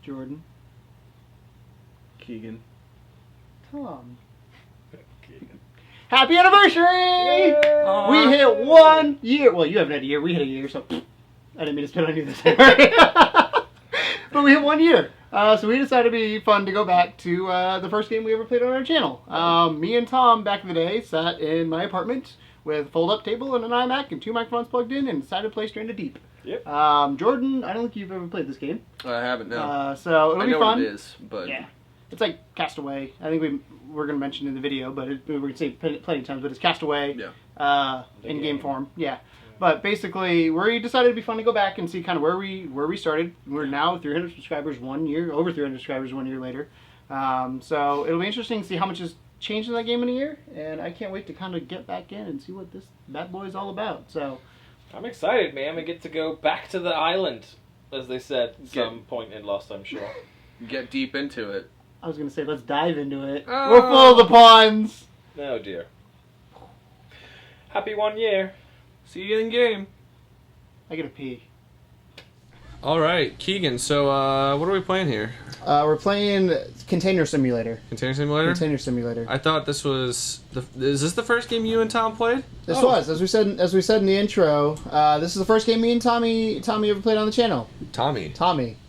Jordan. Keegan. Tom. Keegan. Happy anniversary! Yay! We hit 1 year. Well, you haven't had a year. We hit a year, so I didn't mean to spit on you this time. But we hit 1 year. So we decided it'd be fun to go back to the first game we ever played on our channel. Me and Tom, back in the day, sat in my apartment with a fold-up table and an iMac and 2 microphones plugged in and decided to play Stranded Deep. Yep. Jordan, I don't think you've ever played this game. I haven't, no. So it'll I be know fun. what it is, but... Yeah. It's like Castaway. I think we're going to mention in the video, but we're going to say plenty of times, but it's Castaway in game form. Yeah. But basically, we decided it'd be fun to go back and see kind of where we started. We're now 300 subscribers 1 year, over 300 subscribers 1 year later. So it'll be interesting to see how much has changed in that game in a year, and I can't wait to kind of get back in and see what this bad boy is all about. So I'm excited, man. We get to go back to the island, as they said at some point in Lost, I'm sure. Get deep into it. I was going to say, let's dive into it. Oh. We're full of the puns. Oh, dear. Happy 1 year. See you in game. I gotta pee. All right, Keegan. So, what are we playing here? We're playing Container Simulator. Container Simulator. Container Simulator. I thought this was Is this the first game you and Tom played? This was, as we said in the intro. This is the first game me and Tommy ever played on the channel. Tommy.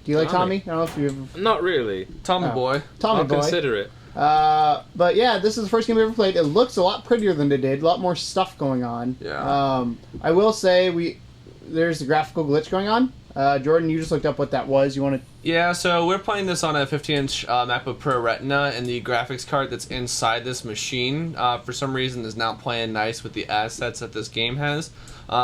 Do you like Tommy? I don't know if you've... Not really. Tommy boy. Tommy I'll boy. consider it. But yeah, this is the first game we ever played. It looks a lot prettier than it did. A lot more stuff going on. Yeah. I will say there's a graphical glitch going on. Jordan, you just looked up what that was. You want to... Yeah, so we're playing this on a 50-inch MacBook Pro Retina, and the graphics card that's inside this machine, for some reason, is not playing nice with the assets that this game has.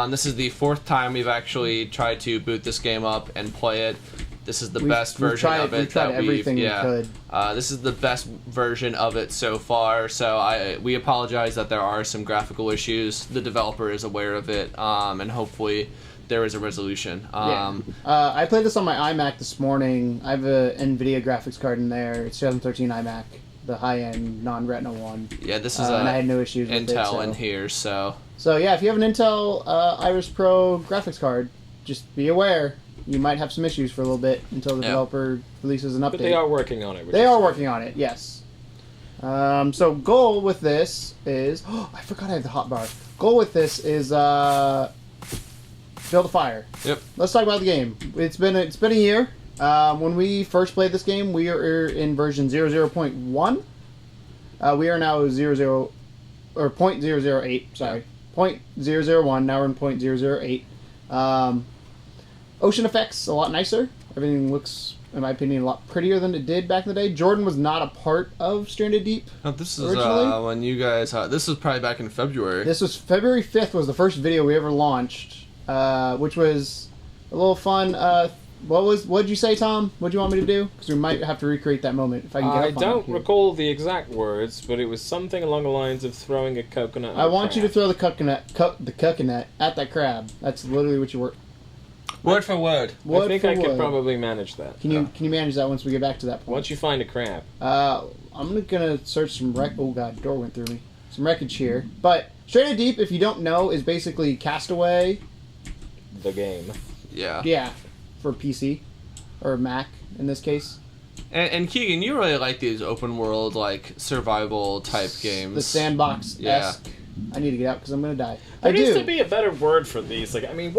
This is the 4th time we've actually tried to boot this game up and play it. This is the best version of it. We've tried everything we could. This is the best version of it so far, so we apologize that there are some graphical issues. The developer is aware of it, and hopefully there is a resolution. I played this on my iMac this morning. I have a NVIDIA graphics card in there. It's 2013 iMac, the high-end non-Retina one. Yeah, this is and I had no issues with Intel it, in here, so... So yeah, if you have an Intel Iris Pro graphics card, just be aware. You might have some issues for a little bit until the developer releases an update. But they are working on it. They are working on it, yes. So goal with this is... Oh, I forgot I have the hotbar. Goal with this is... build a fire. Yep. Let's talk about the game. It's been a year. When we first played this game, we are in version 00.1. We are now 0.008. Sorry, 0.001. Now we're in 0.008. Ocean effects a lot nicer. Everything looks, in my opinion, a lot prettier than it did back in the day. Jordan was not a part of Stranded Deep. Oh, this is originally. when you guys. This was probably back in February. This was February 5th. Was the first video we ever launched. Which was a little fun. What'd you say, Tom? What'd you want me to do? Because we might have to recreate that moment if I can get I up on don't here. recall the exact words, but it was something along the lines of throwing a coconut. I want you to throw the coconut at that crab. That's literally what you were. Word for word. I think I could probably manage that. Can you manage that once we get back to that point? Once you find a crab. I'm gonna search some Oh god, door went through me. Some wreckage here. But Stranded Deep, if you don't know, is basically Castaway. The game. Yeah. Yeah, for PC or Mac in this case. And Keegan, you really like these open world like survival type games. The sandbox-esque. Yeah. I need to get out because I'm gonna die. There needs to be a better word for these. Like, I mean,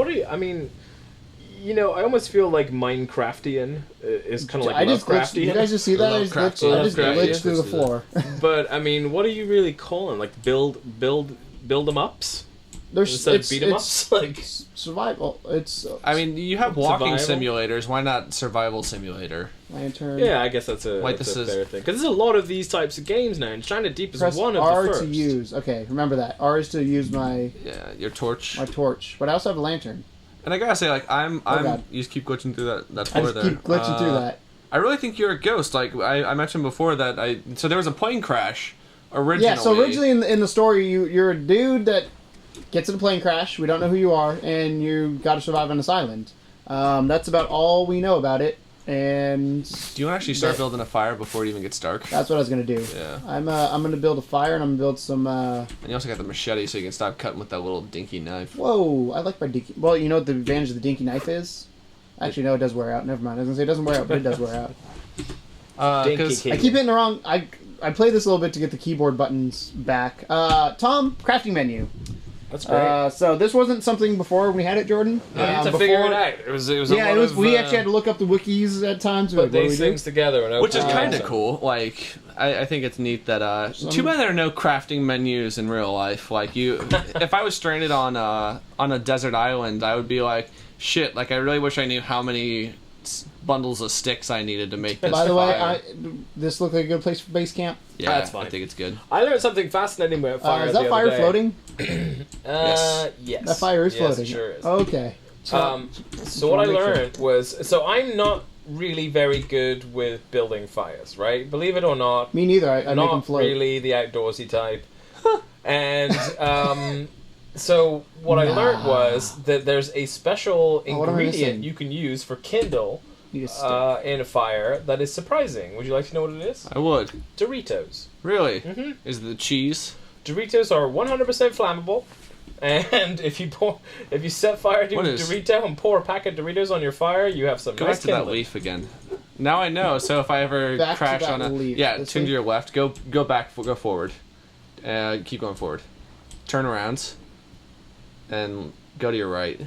I almost feel like Minecraftian is kind of like Lovecraftian. Did you guys just see that? I just glitched through the floor. But I mean, what do you really call them? Like build them ups? Instead of beat 'em ups, like survival. I mean, you have walking survival? simulators. Why not survival simulator? Lantern. Yeah, I guess that's a fair thing. Because there's a lot of these types of games now, and Stranded Deep is one of R the first. to use. Okay, remember that. R is to use your torch. My torch, but I also have a lantern. And I gotta say, like, you just keep glitching through that floor there. I just keep glitching through that. I really think you're a ghost. Like I mentioned before so there was a plane crash originally. Yeah, so originally in the story, you're a dude that gets in a plane crash. We don't know who you are, and you got to survive on this island. That's about all we know about it. And do you want to actually start building a fire before it even gets dark? That's what I was gonna do. Yeah. I'm gonna build a fire, and I'm gonna build some. And you also got the machete, so you can stop cutting with that little dinky knife. Whoa! I like my dinky. Well, you know what the advantage of the dinky knife is? Actually, no, it does wear out. Never mind. I was gonna say it doesn't wear out, but it does wear out. Dinky I keep hitting the wrong. I played this a little bit to get the keyboard buttons back. Tom, crafting menu. That's great. So this wasn't something before we had it, Jordan. You had to figure it out. It was. Yeah, it was. We actually had to look up the wikis at times. Put these things together, which is kind of cool. Like, I think it's neat that. Too bad there are no crafting menus in real life. Like you, if I was stranded on a desert island, I would be like, shit. Like I really wish I knew how many bundles of sticks I needed to make this. By the way, this looked like a good place for base camp. Yeah, that's fine. I think it's good. I learned something fascinating about fire. Is that fire floating? Yes. That fire is floating. Yes, it sure is. Okay. So what I learned was, I'm not really very good with building fires, right? Believe it or not. Me neither. I make them float. Not really the outdoorsy type. And so what I learned was that there's a special ingredient you can use for kindle in a fire that is surprising. Would you like to know what it is? I would. Doritos. Really? Mm-hmm. Is it the cheese? Doritos are 100% flammable, and if you set fire to a Dorito and pour a pack of Doritos on your fire, you have some Go nice back to that leaf again. Now I know. So if I ever crash on a leaf. turn to your left. Go back. Go forward. Keep going forward. Turn around, and go to your right.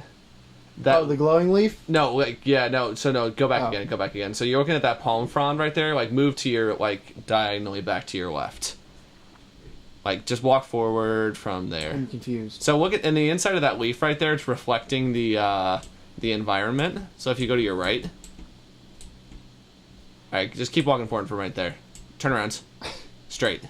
The glowing leaf? No, go back again. Go back again. So you're looking at that palm frond right there. Like move to your diagonally back to your left. Like, just walk forward from there. I'm confused. So look at in the inside of that leaf right there. It's reflecting the environment. So if you go to your right, all right, just keep walking forward from right there. Turn around, straight.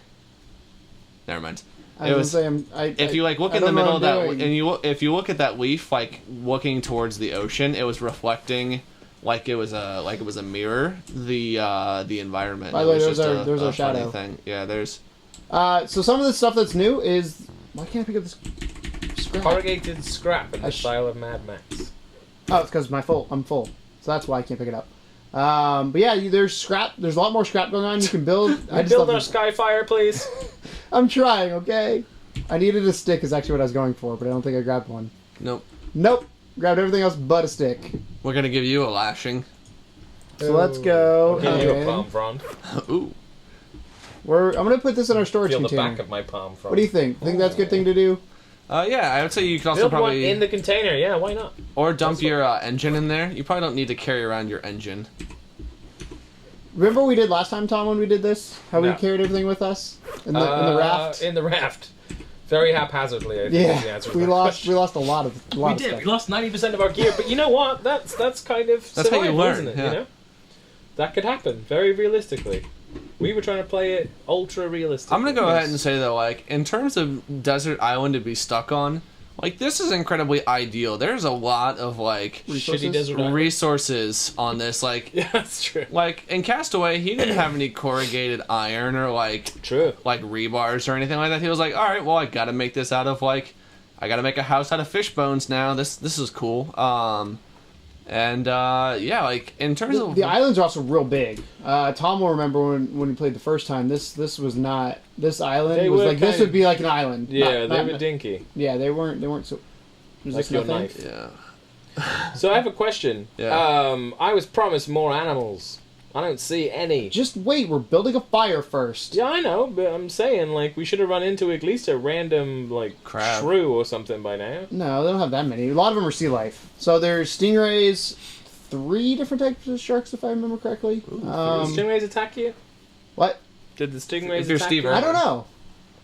Never mind. If you look in the middle of that, and if you look at that leaf, looking towards the ocean, it was reflecting like it was a mirror. The environment. By the way, there's our shadow thing. Yeah, there's. So some of the stuff that's new is... Why can't I pick up this scrap? Corrugated scrap in the style of Mad Max. Oh, it's because I'm full. So that's why I can't pick it up. But yeah, there's scrap. There's a lot more scrap going on. You can build... build our Skyfire, please. I'm trying, okay? I needed a stick is actually what I was going for, but I don't think I grabbed one. Nope. Grabbed everything else but a stick. We're going to give you a lashing. So let's go. I'll give you a palm frond. Ooh. I'm gonna put this in our storage container. Feel the back of my palm frond. What do you think? Think that's a good thing to do? Yeah, I would say you can also build probably one in the container. Yeah, why not? Or dump your engine in there. You probably don't need to carry around your engine. Remember what we did last time, Tom, when we did this? How we carried everything with us in the raft. In the raft, very haphazardly. I think is the answer. We lost a lot of stuff. We lost 90% of our gear, but you know what? That's kind of that's how you learn, isn't it? Yeah. You know, that could happen very realistically. We were trying to play it ultra realistic. I'm gonna go ahead and say though, in terms of desert island to be stuck on, this is incredibly ideal. There's a lot of shitty desert resources on this. Yeah, that's true. In Castaway, he didn't have any corrugated iron or true rebars or anything like that. He was like, all right, well, I gotta make this out of I gotta make a house out of fish bones now. This is cool. And in terms of the islands are also real big. Tom will remember when he played the first time. This was not this island was this would be like an island. Yeah, they were dinky. Yeah, they weren't so. Was like this your nothing? knife. Yeah. So I have a question. Yeah. I was promised more animals. I don't see any. Just wait, we're building a fire first. Yeah, I know, but I'm saying we should have run into at least a random crab, shrew or something by now. No, they don't have that many. A lot of them are sea life. So there's stingrays, 3 different types of sharks, if I remember correctly. Did stingrays attack you? What? Did the stingrays if you're attack Steve you? I don't know.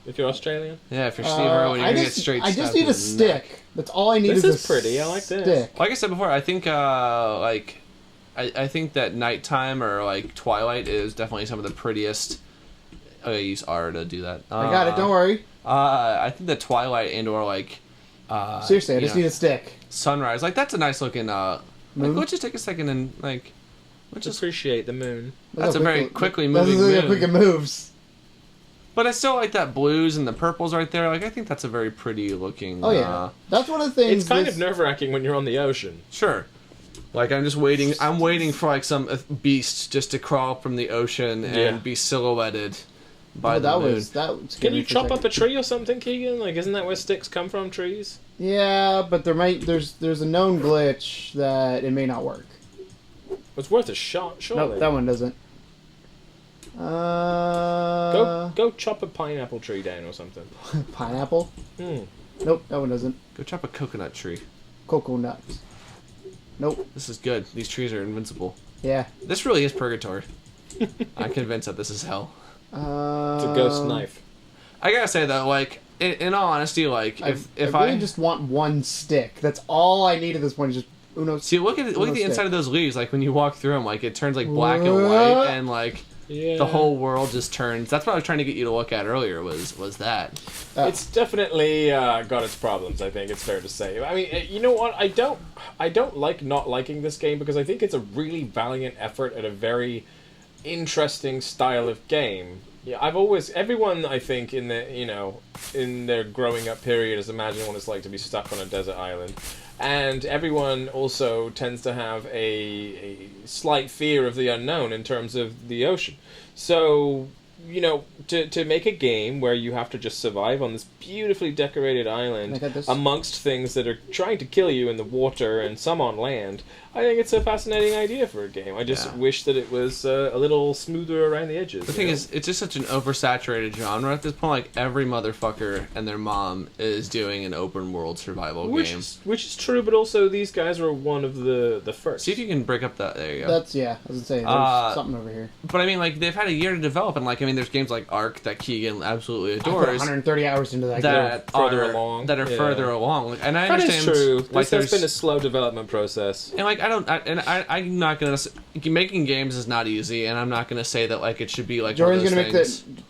If you're Australian? Yeah, if you're Steve Irwin, you're gonna get straight. I just need a stick. Neck. That's all I need. This is is pretty. I like this. Stick. Like I said before, I think I think that nighttime or twilight is definitely some of the prettiest. Oh, I use R to do that. I got it. Don't worry. I think that twilight and or seriously, I just need a stick. Sunrise, that's a nice looking. Moon? Let's just take a second and let's just appreciate the moon. That's a very quickly moving moon. That's how quick it moves. But I still like that blues and the purples right there. I think that's a very pretty looking. Oh yeah, that's one of the things. It's kind of nerve-wracking when you're on the ocean. Sure. I'm just waiting. I'm waiting for some beast just to crawl up from the ocean and be silhouetted by the moon. Can you chop up a tree or something, Keegan? Isn't that where sticks come from? Trees? Yeah, but there's a known glitch that it may not work. It's worth a shot, surely. Nope, that one doesn't. Go chop a pineapple tree down or something. Pineapple? Nope, that one doesn't. Go chop a coconut tree. Cocoa nuts. Nope. This is good. These trees are invincible. Yeah. This really is purgatory. I'm convinced that this is hell. It's a ghost knife. I gotta say though, like, in all honesty, like, if I really just want one stick. That's all I need at this point. Is just Uno. See, look at the inside of those leaves. Like when you walk through them, like it turns like black and white, and like the whole world just turns. That's what I was trying to get you to look at earlier. Was that? It's definitely got its problems. I think it's fair to say. I mean, you know what? I don't like not liking this game because I think it's a really valiant effort at a very interesting style of game. Yeah, everyone I think in their growing up period has imagined what it's like to be stuck on a desert island. And everyone also tends to have a slight fear of the unknown in terms of the ocean. So, to make a game where you have to just survive on this beautifully decorated island amongst things that are trying to kill you in the water and some on land, I think it's a fascinating idea for a game. I just wish that it was a little smoother around the edges. The thing is, it's just such an oversaturated genre at this point. Like, every motherfucker and their mom is doing an open world survival game. Which is true, but also these guys were one of the first. See if you can break up that. There you go. That's, I was gonna say, there's something over here. But I mean, like, they've had a year to develop, and like, I mean, there's games like Ark that Keegan absolutely adores. I put 130 hours into that that game. Are further along. And I understand. That is true. Like, there's been a slow development process. And like, I'm not gonna. Making games is not easy, and I'm not gonna say that like it should be like. Jordan's gonna make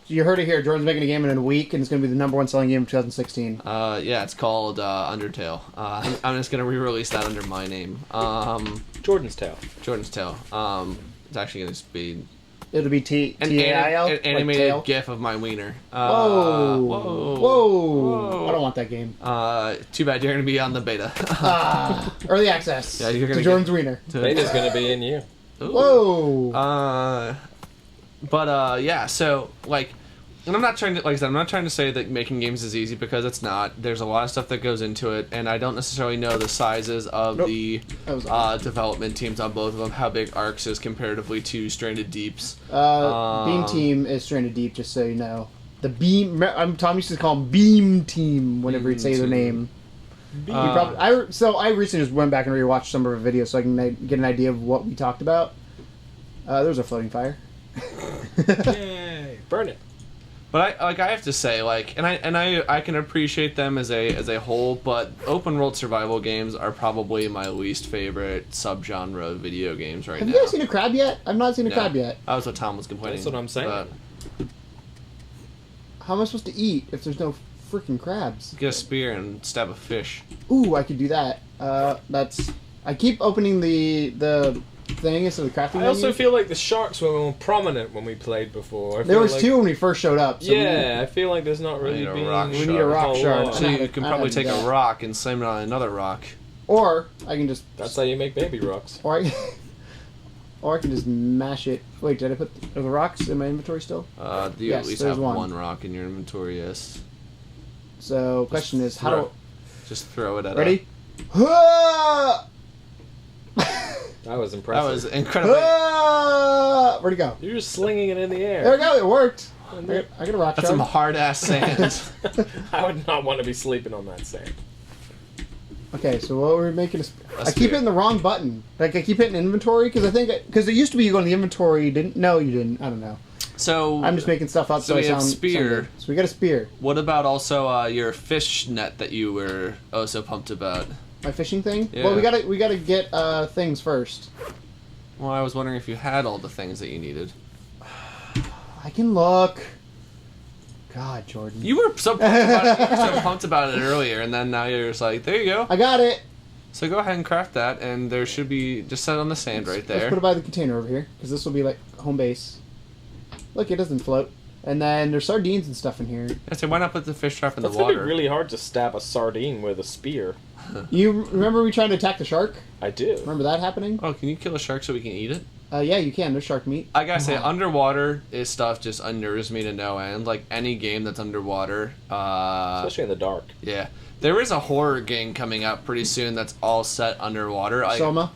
you heard it here. Jordan's making a game in a week, and it's gonna be the #1 selling game of 2016. Yeah, it's called Undertale. I'm just gonna re-release that under my name. Jordan's Tale. Jordan's Tale. It's actually gonna be. It'll be T-A-I-L? An animated GIF of my wiener. Whoa. I don't want that game. Too bad you're going to be on the beta. Early access. Yeah, you're gonna Jordan's wiener. Beta's going to be in you. Ooh. Whoa. Yeah, so, like... And I'm not trying to, like I said, I'm not trying to say that making games is easy because it's not. There's a lot of stuff that goes into it, and I don't necessarily know the sizes of the development teams on both of them, how big Arcs is comparatively to Stranded Deeps. Beam Team is Stranded Deep, just so you know. The Beam, Tom used to call them Beam Team whenever he'd say their name. I recently just went back and rewatched some of our videos so I can get an idea of what we talked about. There's a floating fire. Yay! Burn it. But I have to say, like, and I can appreciate them as a whole, but open world survival games are probably my least favorite subgenre of video games right now. Have you guys seen a crab yet? I've not seen a crab yet. That was what Tom was complaining. That's what I'm saying. About. How am I supposed to eat if there's no freaking crabs? Get a spear and stab a fish. Ooh, I could do that. I keep opening the thing instead of the crafting menu. I also feel like the sharks were more prominent when we played before. There was two when we first showed up. So I feel like there's not really been... We need a rock shard. So you can probably take a rock and slam it on another rock. Or I can just... That's how you make baby rocks. Or I can just mash it. Wait, did I put the rocks in my inventory still? You at least have one rock in your inventory, yes. So, question is, how do... Just throw it at Ready? That was impressive. That was incredible. Where'd it go? You're just slinging it in the air. There we go. It worked. I got a rock shard. That's some hard-ass sand. I would not want to be sleeping on that sand. Okay, so what were we making? I keep hitting the wrong button. Like, I keep hitting inventory, because it used to be you go in the inventory, No, you didn't. I don't know. So... I'm just making stuff up so we have spear. So we got a spear. What about also your fish net that you were so pumped about? My fishing thing? Yeah. Well, we gotta get things first. Well, I was wondering if you had all the things that you needed. I can look. God, Jordan. You were so pumped about it earlier, and then now you're just like, there you go. I got it. So go ahead and craft that, and there should be just set on the sand right there. Let's put it by the container over here, because this will be like home base. Look, it doesn't float. And then there's sardines and stuff in here. I said, why not put the fish trap in the water? It's gonna be really hard to stab a sardine with a spear. You remember we tried to attack the shark? I do. Remember that happening? Oh, can you kill a shark so we can eat it? Yeah, you can. There's shark meat. I gotta say, underwater is stuff just unnerves me to no end. Like, any game that's underwater. Especially in the dark. Yeah. There is a horror game coming out pretty soon that's all set underwater. Soma?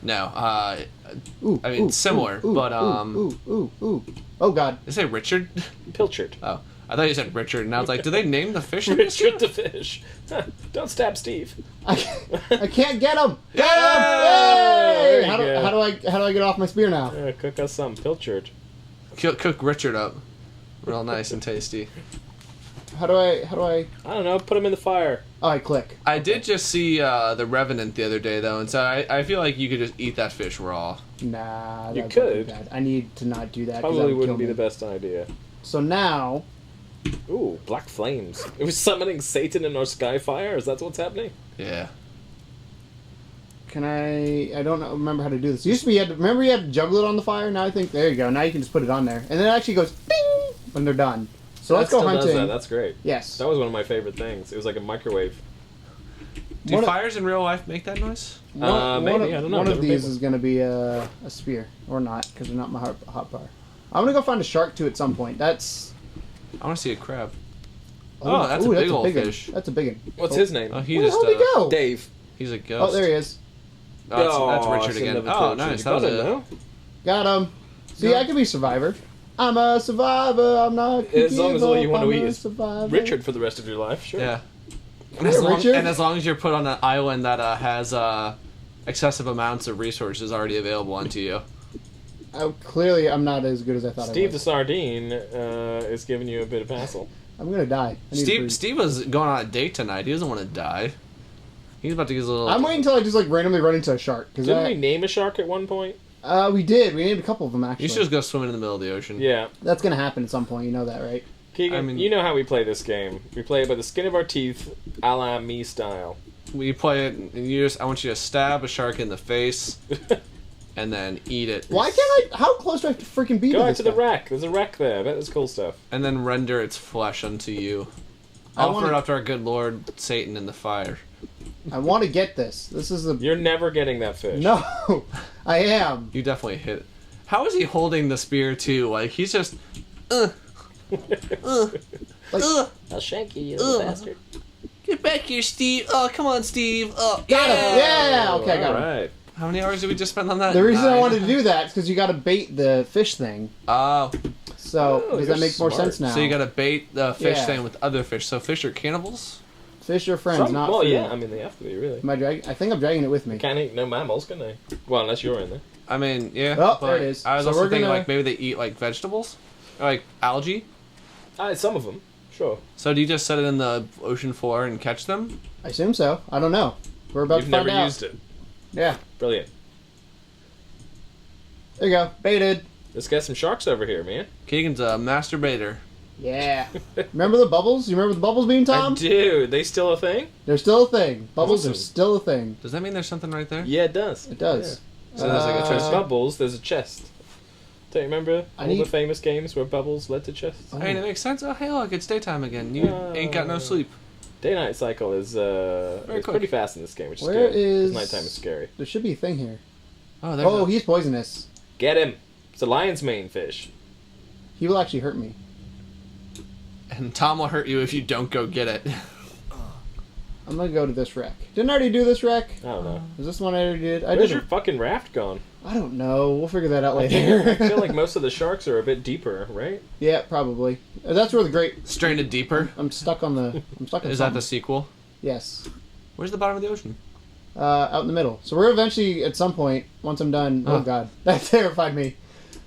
No. I mean, similar, but Oh God. Did I say Richard? Pilchard. Oh, I thought you said Richard, and I was like, do they name the fish? Richard the fish. Don't stab Steve. I can't get him. Get him! Yay! Yay! How do I get off my spear now? Cook us some Pilchard. Cook Richard up, real nice and tasty. How do I? I don't know. Put him in the fire. Oh, I click. I did just see the Revenant the other day though, and so I feel like you could just eat that fish raw. Nah, you that'd could. be bad. I need to not do that. Probably that wouldn't be the best idea. So now. Ooh, black flames. It was summoning Satan in our skyfire? Is that what's happening? Yeah. Can I don't know, remember how to do this. It used to be, remember you had to juggle it on the fire? Now I think, there you go. Now you can just put it on there. And then it actually goes ding when they're done. So let's go hunting. Does that. That's great. Yes. That was one of my favorite things. It was like a microwave. Do fires in real life make that noise? Maybe, I don't know. One of these is going to be a spear. Or not, because they're not my hot bar. I'm going to go find a shark too at some point. I want to see a crab. Oh, that's a big old fish. That's a big one. What's his name? Oh, he Where the just hell did he go? Dave. He's a ghost. Oh, there he is. Oh, that's Richard again. Oh, nice. That was it. Got him. See, I can be survivor. I'm a survivor. I'm not. As long as all you want to eat is is Richard for the rest of your life, sure. Yeah. And as long as you're put on an island that has excessive amounts of resources already available onto you. Clearly, I'm not as good as I thought. Steve the Sardine is giving you a bit of hassle. I'm gonna die. Steve was going on a date tonight. He doesn't want to die. He's about to get his little. I'm waiting until I just like randomly run into a shark. Didn't we name a shark at one point? We did. We named a couple of them actually. You should just go swimming in the middle of the ocean. Yeah. That's gonna happen at some point. You know that, right? Keegan, you know how we play this game. We play it by the skin of our teeth, a la me style. We play it, and I want you to stab a shark in the face, and then eat it. Why can't I? How close do I have to freaking be? Go to out to the wreck. There's a wreck there. I bet there's cool stuff. And then render its flesh unto you. Offer it up to our good Lord Satan in the fire. I want to get this. This is the. You're never getting that fish. No, I am. You definitely hit it. How is he holding the spear too? Like he's just. I'll shank you, you little bastard. Get back here, Steve. Oh, come on, Steve. Oh, got him. Yeah. Okay, I got him. Right. How many hours did we just spend on that? The reason I wanted to do that is because you got to bait the fish thing. Oh. So does that make more sense now? So you got to bait the fish thing with other fish. So fish are cannibals. Fish are friends, not food. Yeah. I mean, they have to be really. I think I'm dragging it with me. Can't eat no mammals, can they? Well, unless you're in there. I mean, yeah. Oh, there it is. I was also thinking like maybe they eat like vegetables, or like algae. Some of them, sure. So do you just set it in the ocean floor and catch them? I assume so. I don't know. We're about to find out. You've never used it. Yeah. Brilliant. There you go. Baited. Let's get some sharks over here, man. Keegan's a master baiter. Yeah. Remember the bubbles? You remember the bubbles being Tom? I do. They still a thing? They're still a thing. Bubbles Awesome. are still a thing. Does that mean there's something right there? Yeah, it does. It does. Yeah. So there's like a chest. Bubbles, there's a chest. Don't you remember all the famous games where bubbles led to chests? I mean, it makes sense. Oh, hey, look, it's daytime again. You ain't got no sleep. Day-night cycle is pretty fast in this game, which is Where good. is... Nighttime is scary. There should be a thing here. Oh, he's poisonous. Get him! It's a lion's mane fish. He will actually hurt me. And Tom will hurt you if you don't go get it. I'm gonna go to this wreck. Didn't I already do this wreck? I don't know. Is this one I already did? Where's your fucking raft gone? I don't know. We'll figure that out later. I feel like most of the sharks are a bit deeper, right? Yeah, probably. That's where the great... Stranded deeper? I'm stuck on the... Is that the sequel? Yes. Where's the bottom of the ocean? Out in the middle. So we're eventually, at some point, once I'm done... Oh, God. That terrified me.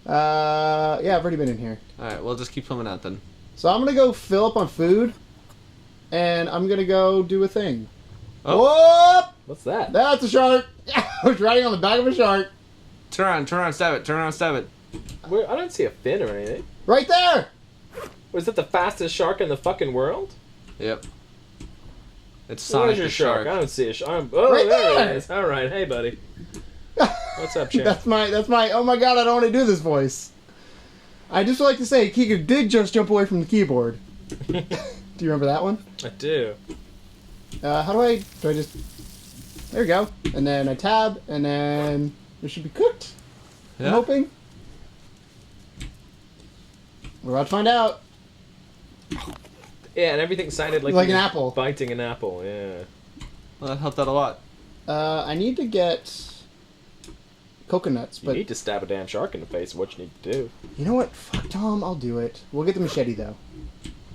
Yeah, I've already been in here. Alright, we'll just keep swimming out then. So I'm gonna go fill up on food, and I'm gonna go do a thing. Oh. Whoop! What's that? That's a shark! I was riding on the back of a shark. Turn around, stab it, turn around, stab it. I don't see a fin or anything. Right there! Was that the fastest shark in the fucking world? Yep. It's Sonic the shark. I don't see a shark. Oh, right there it is. All right, hey, buddy. What's up, champ? That's my. Oh my God! I don't want to do this voice. I just would like to say, Keegan did just jump away from the keyboard. Do you remember that one? I do. How do I just... There we go. And then I tab, and then it should be cooked. Yeah. I'm hoping. We're about to find out. Yeah, and everything sounded like an apple. Biting an apple, yeah. Well, that helped out a lot. I need to get... coconuts. But you need to stab a damn shark in the face. What you need to do? You know what? Fuck Tom, I'll do it. We'll get the machete though,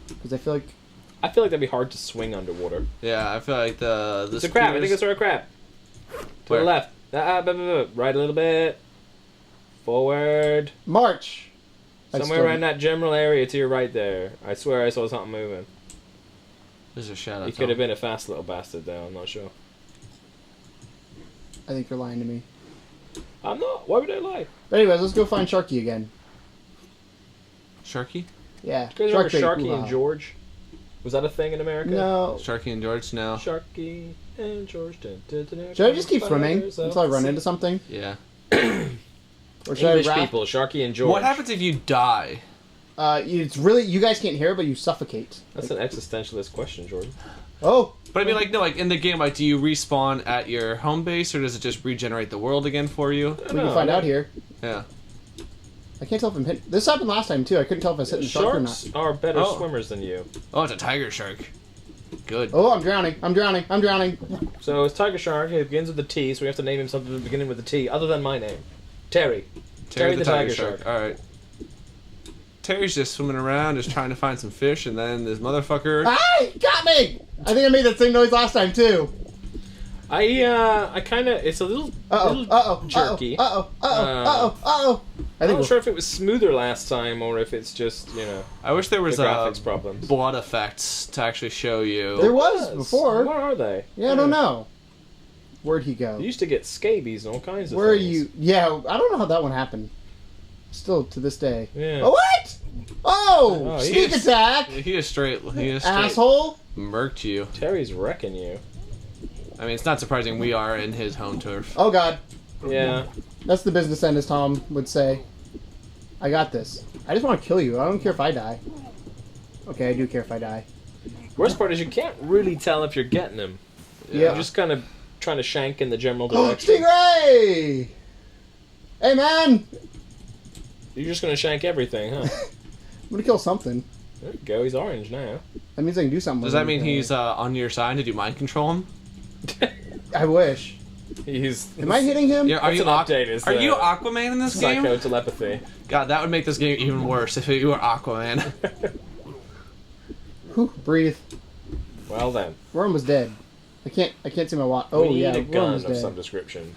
because I feel like that'd be hard to swing underwater. Yeah, I feel like it's a crab. I think it's a crab. To the left. Right a little bit. Forward. March. Somewhere around that general area to your right there. I swear I saw something moving. There's a shadow. He could have been a fast little bastard though, I'm not sure. I think you're lying to me. I'm not. Why would I lie? But anyways, let's go find Sharky again. Sharky? Yeah. Do you guys remember Sharky and George? Was that a thing in America? No. Sharky and George? No. Sharky and George. Should I just keep swimming until I run into something? Yeah. Or should English I people, Sharky and George. What happens if you die? It's really, you guys can't hear it, but you suffocate. That's an existentialist question, Jordan. Oh. But I mean, like, no, like, in the game, like, do you respawn at your home base, or does it just regenerate the world again for you? We can find out here. Yeah. I can't tell if I'm hitting... This happened last time, too. I couldn't tell if I was hitting the shark or not. Sharks are better swimmers than you. Oh, it's a tiger shark. Good. Oh, I'm drowning. I'm drowning. I'm drowning. So it's tiger shark. It begins with the T, so we have to name him something beginning with the T, other than my name. Terry. Terry the tiger shark. Alright. Terry's just swimming around, just trying to find some fish, and then this motherfucker... Ah! Got me! I think I made that same noise last time, too. I kind of... It's a little jerky. I'm not sure if it was smoother last time, or if it's just, you know... I wish there was graphics problems. blood effects to actually show you. There was before. Where are they? Yeah, I don't know. Where'd he go? You used to get scabies and all kinds of Where are things. you? Yeah, I don't know how that one happened. Still to this day. Yeah. Oh, what? Oh! Sneak attack! He just straight asshole! Murked you. Terry's wrecking you. I mean, it's not surprising we are in his home turf. Oh, God. Yeah. That's the business end, as Tom would say. I got this. I just want to kill you. I don't care if I die. Okay, I do care if I die. Worst part is you can't really tell if you're getting him. Yeah. You're just kind of trying to shank in the general direction. Stingray! Hey, man! You're just going to shank everything, huh? I'm going to kill something. There you go. He's orange now. That means I can do something Does with that mean he's on your side? Did you mind control him? I wish. Am I hitting him? Yeah, are you Aquaman in this game? Psycho telepathy. God, that would make this game even worse if you were Aquaman. Whew, breathe. Well then. Worm was dead. I can't see my watch. Oh, we yeah, need a gun was of dead. some description.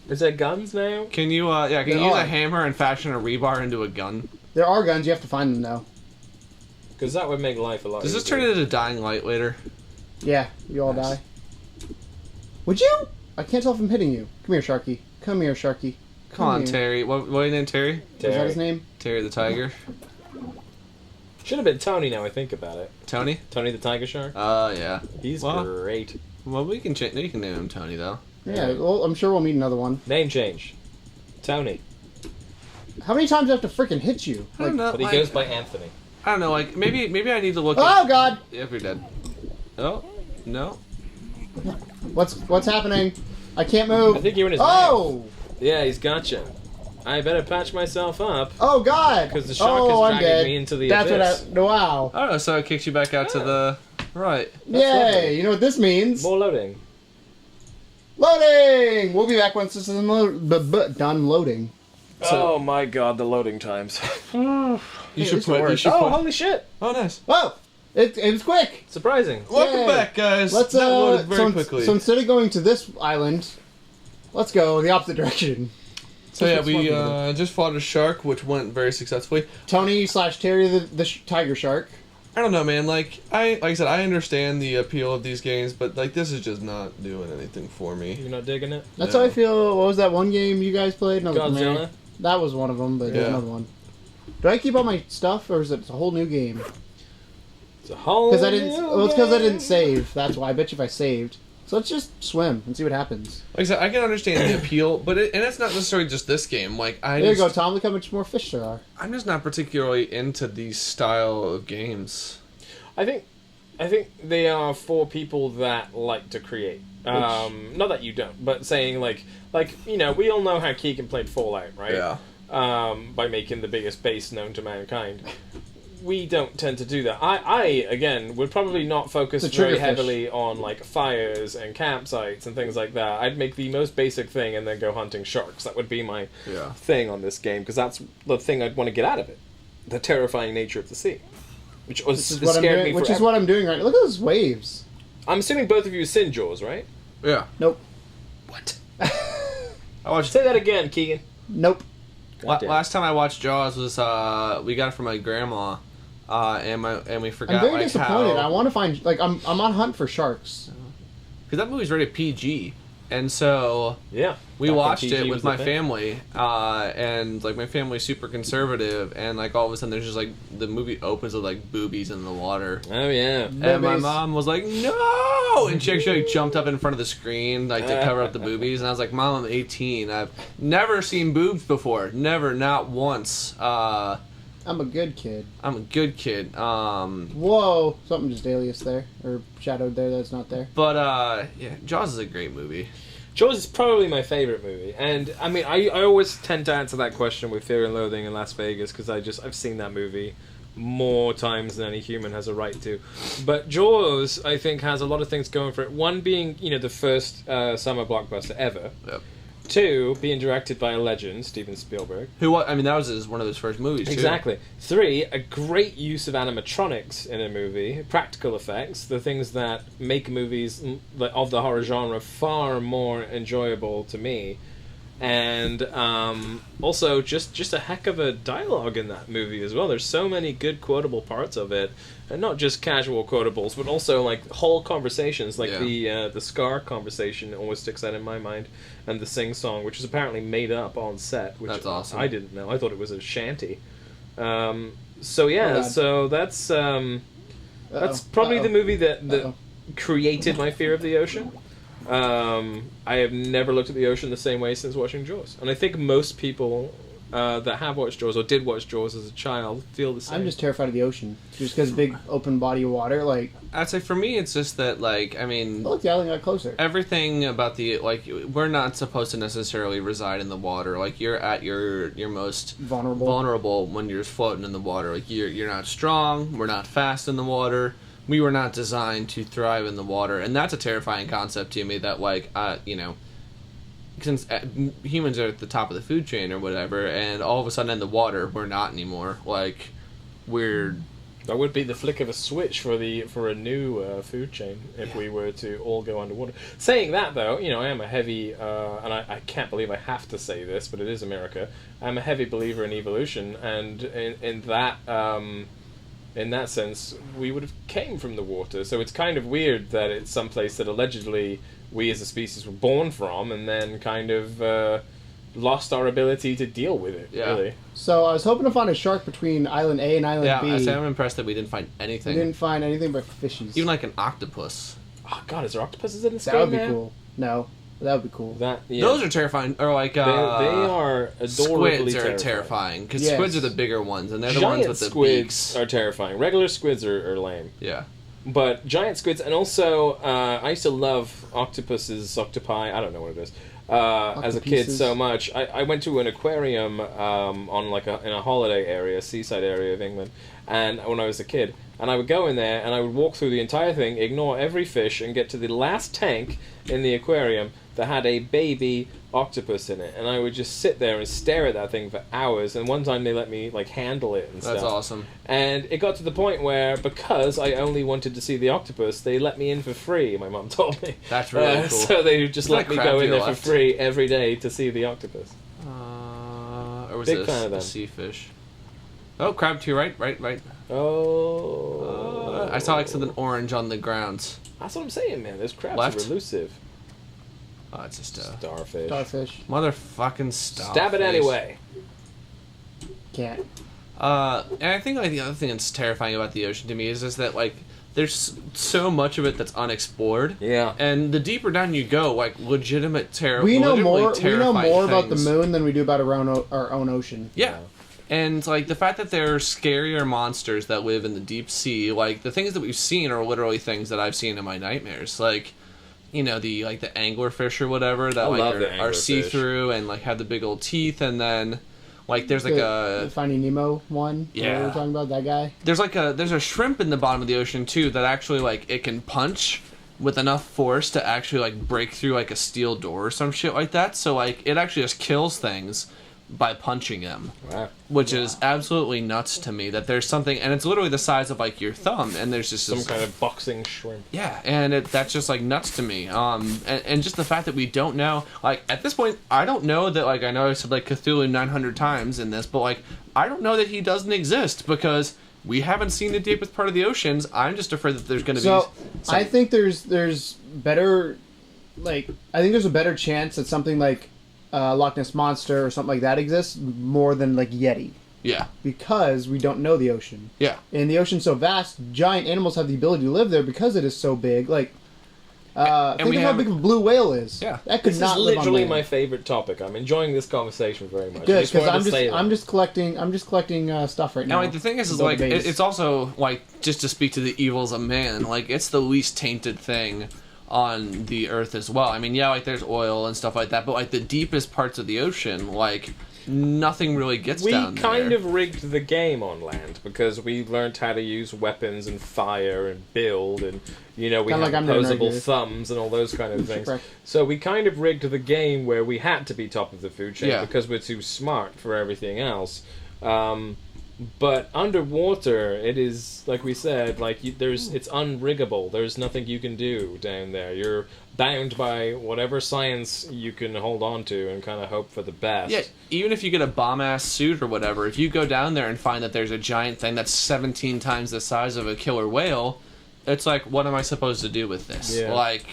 Is there guns now? Can you, can you use a hammer and fashion a rebar into a gun? There are guns, you have to find them, though. Because that would make life a lot Does easier. this turn into Dying Light later? Yeah, you all die. Would you? I can't tell if I'm hitting you. Come here, Sharky. Come here, Sharky. Come on, here. Terry. What are you named Terry? Terry. Is that his name? Terry the Tiger. Should have been Tony now I think about it. Tony? Tony the Tiger Shark? Yeah. He's great. Well, we can change. You can name him Tony, though. Yeah, well, I'm sure we'll meet another one. Name change. Tony. How many times do I have to freaking hit you? I don't know. But he goes by Anthony. I don't know, like, maybe I need to look Oh, God! Yep, you're dead. Oh, no. What's happening? I can't move. I think you're in his Oh! mouth. Yeah, he's got you. I better patch myself up. Oh, God! Because the shark is dragging me into the abyss. Wow. Oh, so it kicks you back out to the... Right. Yay! lovely. You know what this means? More loading. Loading! We'll be back once this is done loading. Oh my god, the loading times. You should put... Holy shit! Oh, nice. Whoa! It was quick! Surprising. Welcome Yay. back, guys. Let's, that loaded very quickly. So instead of going to this island, let's go the opposite direction. So yeah, we just fought a shark, which went very successfully. Tony/Terry the tiger shark. I don't know, man. Like I said, I understand the appeal of these games, but like this is just not doing anything for me. You're not digging it? That's how I feel. What was that one game you guys played? Godzilla? That was one of them, but there's another one. Do I keep all my stuff, or is it a whole new game? It's a whole Because I didn't. Well, it's because I didn't save. That's why. I bet you if I saved. So let's just swim and see what happens. Like I said, I can understand the appeal, but and it's not necessarily just this game. Like There you go, Tom. Look how much more fish there are. I'm just not particularly into these style of games. I think they are for people that like to create. Not that you don't, but saying like you know, we all know how Keegan played Fallout, right? Yeah. By making the biggest base known to mankind. we don't tend to do that. I again, would probably not focus very heavily on like fires and campsites and things like that. I'd make the most basic thing and then go hunting sharks. That would be my thing on this game, because that's the thing I'd want to get out of it. The terrifying nature of the sea. Which scared me. Which is what I'm doing right now. Look at those waves. I'm assuming both of you have seen Jaws, right? Yeah. Nope. What? Say that again, Keegan. Nope. Last time I watched Jaws was we got it from my grandma, and we forgot. I'm very disappointed. I want to find I'm on hunt for sharks. Because that movie's rated PG, and so we watched it with my family, and like my family's super conservative, and like all of a sudden there's just like the movie opens with like boobies in the water. Oh yeah. And my mom was like, "No!" And she actually jumped up in front of the screen like to cover up the boobies, and I was like, "Mom, I'm 18. I've never seen boobs before. Never, not once." I'm a good kid. I'm a good kid. Whoa, something just aliased there or shadowed there that's not there. But yeah, Jaws is a great movie. Jaws is probably my favorite movie, and I mean, I always tend to answer that question with Fear and Loathing in Las Vegas, because I've seen that movie more times than any human has a right to. But Jaws, I think, has a lot of things going for it. One being, the first summer blockbuster ever. Yep. Two, being directed by a legend, Steven Spielberg. That was one of his first movies, too. Exactly. Three, a great use of animatronics in a movie, practical effects, the things that make movies of the horror genre far more enjoyable to me. And also just a heck of a dialogue in that movie as well. There's so many good quotable parts of it, and not just casual quotables, but also like whole conversations, like the Scar conversation always sticks out in my mind, and the sing song, which is apparently made up on set, which that's awesome. I didn't know. I thought it was a shanty. So that's probably the movie that created my fear of the ocean. I have never looked at the ocean the same way since watching Jaws, and I think most people that have watched Jaws or did watch Jaws as a child feel the same. I'm just terrified of the ocean, just because big open body of water. Like, I'd say for me, it's just that I mean, look, the island got closer. Everything about we're not supposed to necessarily reside in the water. Like, you're at your most vulnerable when you're floating in the water. Like, you're not strong. We're not fast in the water. We were not designed to thrive in the water, and that's a terrifying concept to me. That since humans are at the top of the food chain or whatever, and all of a sudden in the water we're not anymore. Like, we're that would be the flick of a switch for a new food chain if we were to all go underwater. Saying that though, I am a heavy and I can't believe I have to say this, but it is America. I'm a heavy believer in evolution, and in that sense, we would have came from the water. So it's kind of weird that it's someplace that allegedly we as a species were born from, and then kind of lost our ability to deal with it, really. So I was hoping to find a shark between Island A and Island B. Yeah, I'm impressed that we didn't find anything. We didn't find anything but fishies. Even like an octopus. Oh, God, is there octopuses in this game? That would be cool. No. That would be cool. Those are terrifying. Or like they are adorably squids are terrifying because squids are the bigger ones, and they're the giant ones with the squids beaks. Are terrifying. Regular squids are lame. Yeah, but giant squids, and also I used to love octopi. I don't know what it is. As a kid, so much. I went to an aquarium in a holiday area, seaside area of England, and when I was a kid. And I would go in there, and I would walk through the entire thing, ignore every fish, and get to the last tank in the aquarium that had a baby octopus in it. And I would just sit there and stare at that thing for hours. And one time they let me handle it and stuff. That's awesome. And it got to the point where, because I only wanted to see the octopus, they let me in for free, my mum told me. That's really cool. So they just let me go in there for free every day to see the octopus. Or was Big fan of them. The sea fish? Oh, crab to your right. Oh. I saw something orange on the ground. That's what I'm saying, man. Those crabs are elusive. Oh, it's just a starfish. Motherfucking starfish. Stab it anyway. Can't. And I think the other thing that's terrifying about the ocean to me is just that there's so much of it that's unexplored. Yeah. And the deeper down you go, legitimate terror. We know more about the things. moon than we do about our own ocean. Yeah. And the fact that there are scarier monsters that live in the deep sea, the things that we've seen are literally things that I've seen in my nightmares. The anglerfish or whatever that are see-through and have the big old teeth, and then Like there's like the Finding Nemo one. Yeah, we're talking about that guy. There's a shrimp in the bottom of the ocean too that actually like it can punch with enough force to actually like break through like a steel door or some shit like that. So like it actually just kills things by punching him, which is absolutely nuts to me. That there's something, and it's literally the size of like your thumb, and there's just some kind of boxing shrimp. Yeah, and that's just like nuts to me. And just the fact that we don't know, like at this point, I don't know that like I know I said like Cthulhu 900 times in this, but like I don't know that he doesn't exist because we haven't seen the deepest part of the oceans. I'm just afraid that there's going to be. So I think there's better, like I think there's a better chance that something like Loch Ness Monster or something like that exists more than like Yeti. Yeah. Because we don't know the ocean. Yeah. And the ocean's so vast, giant animals have the ability to live there because it is so big. Like, think of how big a blue whale is. Yeah. That could not live on land. This is literally my favorite topic. I'm enjoying this conversation very much. Good, because I'm just collecting stuff right now. Now, like, the thing is like it's also like just to speak to the evils of man. Like it's the least tainted thing on the earth as well. I mean, yeah, like there's oil and stuff like that, but like the deepest parts of the ocean, like nothing really gets down there. We kind of rigged the game on land because we learned how to use weapons and fire and build, and we have opposable thumbs and all those kind of things. So we kind of rigged the game where we had to be top of the food chain because we're too smart for everything else. But underwater, it is, like we said, like it's unriggable. There's nothing you can do down there. You're bound by whatever science you can hold on to and kind of hope for the best. Yeah, even if you get a bomb-ass suit or whatever, if you go down there and find that there's a giant thing that's 17 times the size of a killer whale, it's like, what am I supposed to do with this? Yeah. Like,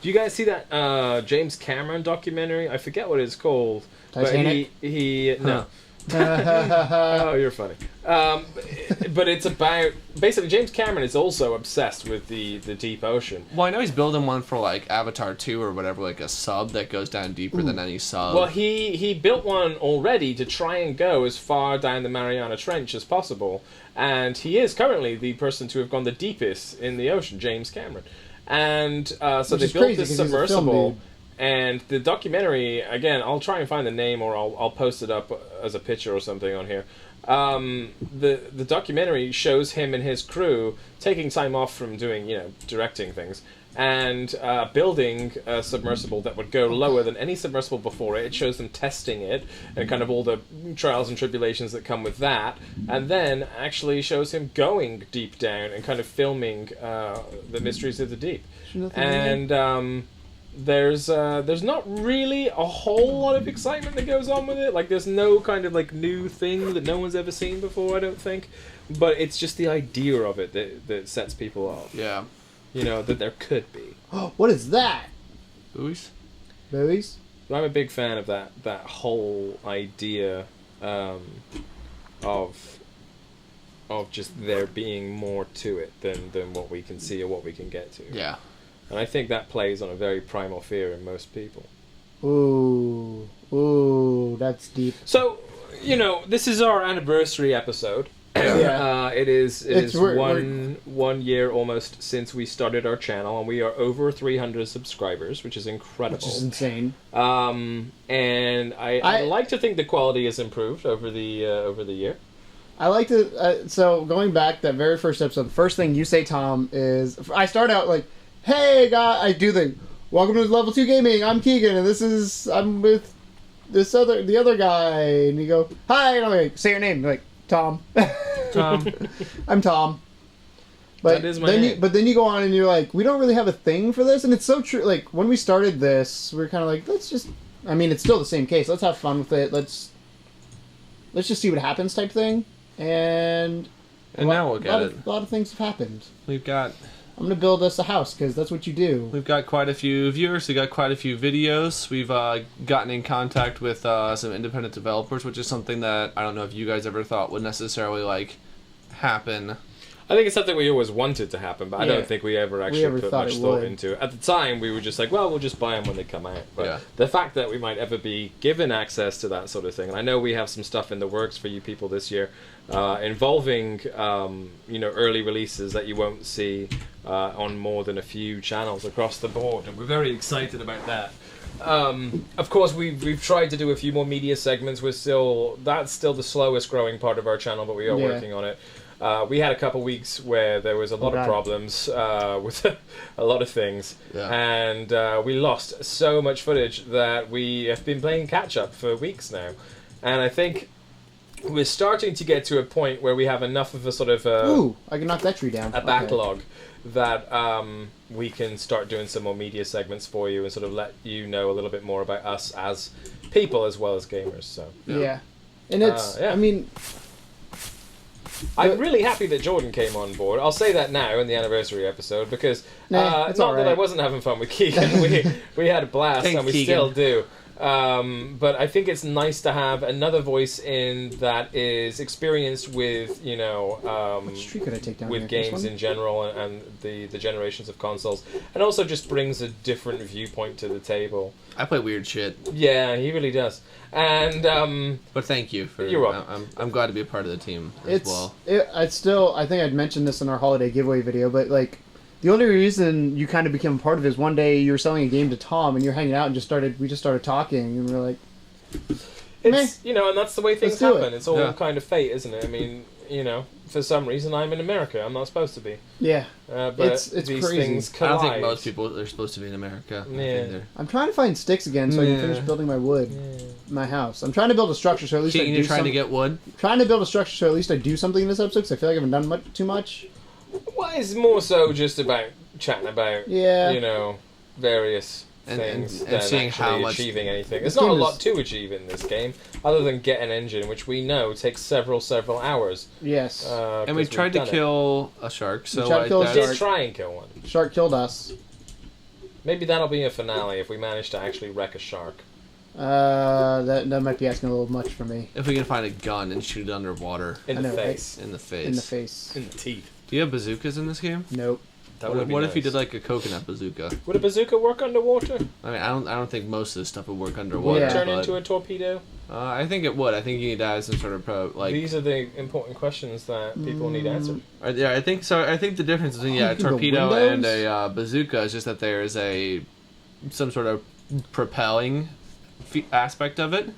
do you guys see that James Cameron documentary? I forget what it's called. Titanic? But no. Oh, you're funny. But it's about basically James Cameron is also obsessed with the deep ocean. Well, I know he's building one for like Avatar 2 or whatever, like a sub that goes down deeper than any sub. Well, he built one already to try and go as far down the Mariana Trench as possible, and he is currently the person to have gone the deepest in the ocean, James Cameron. And so they built this submersible. And the documentary, again, I'll try and find the name, or I'll post it up as a picture or something on here. The documentary shows him and his crew taking time off from doing, directing things, and building a submersible that would go lower than any submersible before it. It shows them testing it, and kind of all the trials and tribulations that come with that, and then actually shows him going deep down and kind of filming the mysteries of the deep. And there's not really a whole lot of excitement that goes on with it. Like, there's no kind of like new thing that no one's ever seen before, I don't think. But it's just the idea of it that sets people off. Yeah. That there could be. What is that? Buoys? Buoys? I'm a big fan of that whole idea of just there being more to it than what we can see or what we can get to. Yeah. And I think that plays on a very primal fear in most people. Ooh, that's deep. So, this is our anniversary episode. Yeah. It is one year almost since we started our channel, and we are over 300 subscribers, which is incredible. Which is insane. And I like to think the quality has improved over the year. I like to. So going back, that very first episode, the first thing you say, Tom, is I start out like, "Hey, guy," I do the "Welcome to Level 2 Gaming. I'm Keegan, and I'm with the other guy." And you go, "Hi," and I'm like, "Say your name." You're like, "Tom." Tom. I'm Tom. But that is my name. But then you go on and you're like, "We don't really have a thing for this," and it's so true. Like when we started this, we were kind of like, "Let's just." I mean, it's still the same case. Let's have fun with it. Let's just see what happens, type thing. And now look at it. A lot of things have happened. We've got. I'm gonna build us a house because that's what you do. We've got quite a few viewers. We got quite a few videos. We've gotten in contact with some independent developers, which is something that I don't know if you guys ever thought would necessarily happen. I think it's something we always wanted to happen, but I don't think we ever actually put much thought into it. At the time, we were just like, well, we'll just buy them when they come out. But the fact that we might ever be given access to that sort of thing, and I know we have some stuff in the works for you people this year, involving early releases that you won't see on more than a few channels across the board, and we're very excited about that. Of course, we've tried to do a few more media segments. That's still the slowest growing part of our channel, but we are working on it. We had a couple weeks where there was a lot of problems with a lot of things, and we lost so much footage that we have been playing catch up for weeks now, and I think we're starting to get to a point where we have enough of a sort of I can knock that tree down. A backlog that we can start doing some more media segments for you and sort of let you know a little bit more about us as people as well as gamers. So and it's I mean. I'm really happy that Jordan came on board. I'll say that now in the anniversary episode because it's not that I wasn't having fun with Keegan. we had a blast. Thanks, and we Keegan. Still do. But I think it's nice to have another voice in that is experienced with, which tree could I take down with games in general and the generations of consoles, and also just brings a different viewpoint to the table. I play weird shit. Yeah, he really does. And but thank you for. You're welcome. I'm glad to be a part of the team as well. I think I'd mentioned this in our holiday giveaway video, but like. The only reason you kind of became a part of it is one day you were selling a game to Tom and you're hanging out and we just started talking and we're like, it's and that's the way things happen. It's all kind of fate, isn't it? I mean, for some reason I'm in America. I'm not supposed to be. Yeah, but it's these crazy. Things collide. I don't think most people are supposed to be in America. Yeah. I'm trying to find sticks again so I can finish building my wood, my house. I'm trying to build a structure so at least you're trying to get wood. Trying to build a structure so at least I do something in this episode because I feel like I haven't done too much. Well, it's more so just about chatting about, various things and seeing how much achieving anything. There's not a lot to achieve in this game, other than get an engine, which we know takes several hours. Yes. And we tried to kill a shark. So we did try and kill one. Shark killed us. Maybe that'll be a finale if we manage to actually wreck a shark. That might be asking a little much for me. If we can find a gun and shoot it underwater. In the face. In the face. In the face. In the teeth. Do you have bazookas in this game? Nope. What if you did like a coconut bazooka? Would a bazooka work underwater? I mean, I don't think most of this stuff would work underwater. Would it turn into a torpedo? I think it would. I think you need to have some sort of These are the important questions that people need answered. Yeah, I think so. I think the difference between a torpedo and a bazooka is just that there is some sort of propelling aspect of it.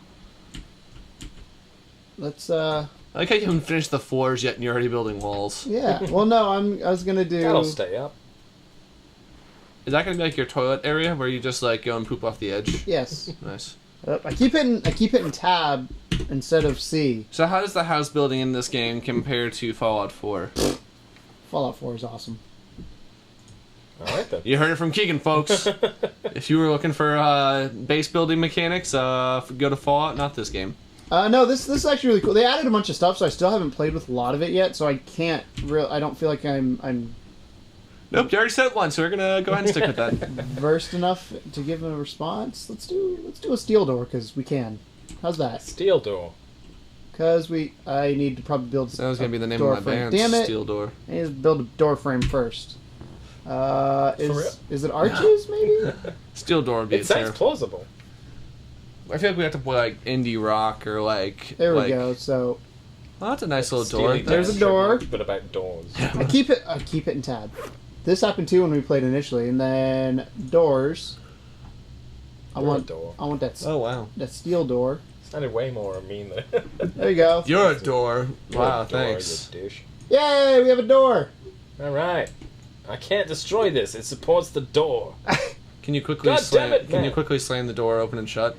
Let's I like how you haven't finished the floors yet and you're already building walls. Yeah. Well, no, I was gonna do. That'll stay up. Is that gonna be like your toilet area where you just like go and poop off the edge? Yes. Nice. I keep hitting tab instead of C. So how does the house building in this game compare to Fallout 4? Fallout 4 is awesome. All right then. You heard it from Keegan, folks. If you were looking for base building mechanics, go to Fallout, not this game. No, this is actually really cool. They added a bunch of stuff, so I still haven't played with a lot of it yet. So I can't I don't feel like I'm. Nope, you already said one, so we're gonna go ahead and stick with that. Versed enough to give a response. Let's do a steel door because we can. How's that? Steel door. Because I need to probably build. That was gonna be the name of my band. Damn it! Steel door. I need to build a door frame first. Is it arches maybe? Steel door would be. It sounds plausible. I feel like we have to play like indie rock or like. There we go. So. Well, that's a nice little door. There's a door. But about doors. I keep it in tab. This happened too when we played initially, and then doors. I want that. Oh wow. That steel door. Sounded way more mean than. There you go. You're a door. Wow, thanks. Yay! We have a door. All right. I can't destroy this. It supports the door. Can you quickly Can you quickly slam the door open and shut?